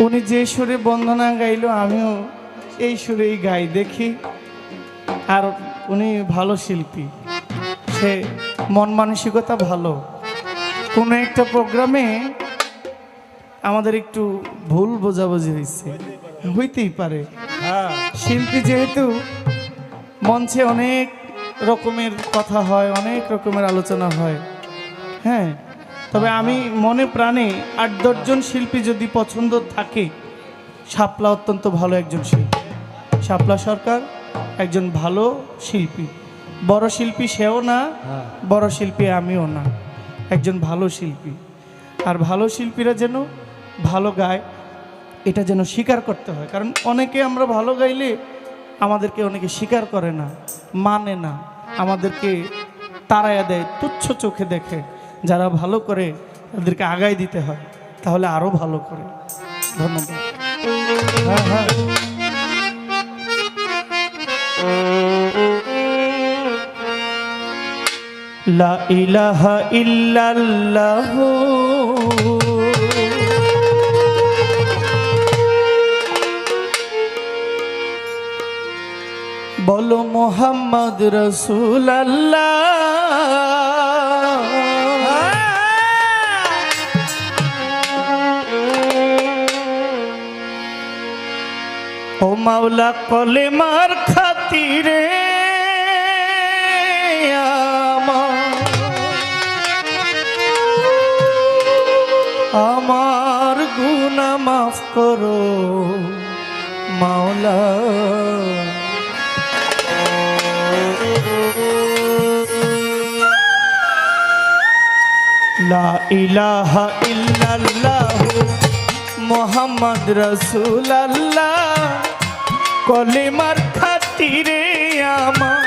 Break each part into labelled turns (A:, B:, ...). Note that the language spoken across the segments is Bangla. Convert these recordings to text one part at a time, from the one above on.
A: উনি যে সুরে বন্দনা গাইলো আমিও এই সুরেই গাই দেখি। আর উনি ভালো শিল্পী, সে মন মানসিকতা ভালো। কোনো একটা প্রোগ্রামে আমাদের একটু ভুল বোঝাবুঝি হয়েছে, হইতেই পারে। শিল্পী যেহেতু মঞ্চে অনেক রকমের কথা হয়, অনেক রকমের আলোচনা হয়। হ্যাঁ, তবে আমি মনে প্রাণে ৮-১০ জন শিল্পী যদি পছন্দ থাকে, শাপলা অত্যন্ত ভালো একজন শিল্পী। শাপলা সরকার একজন ভালো শিল্পী, বড় শিল্পী সেও না, বড় শিল্পী আমিও না, একজন ভালো শিল্পী। আর ভালো শিল্পীরা যেন ভালো গায় এটা যেন স্বীকার করতে হয়, কারণ অনেকে আমরা ভালো গাইলে আমাদেরকে অনেকে স্বীকার করে না, মানে না, আমাদেরকে তাড়াইয়া দেয়, তুচ্ছ চোখে দেখে। যারা ভালো করে তাদেরকে আগায় দিতে হয়, তাহলে আরো ভালো করে। ধন্যবাদ। হ্যাঁ হ্যাঁ, লা ইলাহা ইল্লাল্লাহ বলো মোহাম্মদ রাসূলুল্লাহ। ও মাওলা কলেমার খাতিরে আমার গুনাহ মাফ করো মাওলা। লা ইলাহা ইল্লাল্লাহ মুহাম্মদ রাসূলুল্লাহ কলেমার খাতিরে আমার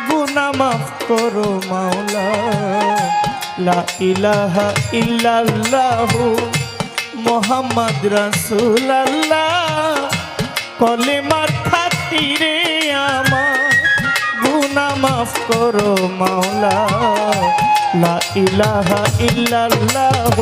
A: গুনাহ মাফ করো মাওলা। লা ইলাহা ইল্লাল্লাহ মুহাম্মদ রাসূলুল্লাহ কলেমার খাতিরে আমার গুনাহ মাফ করো মাওলা। লা ইলাহা ইল্লাল্লাহ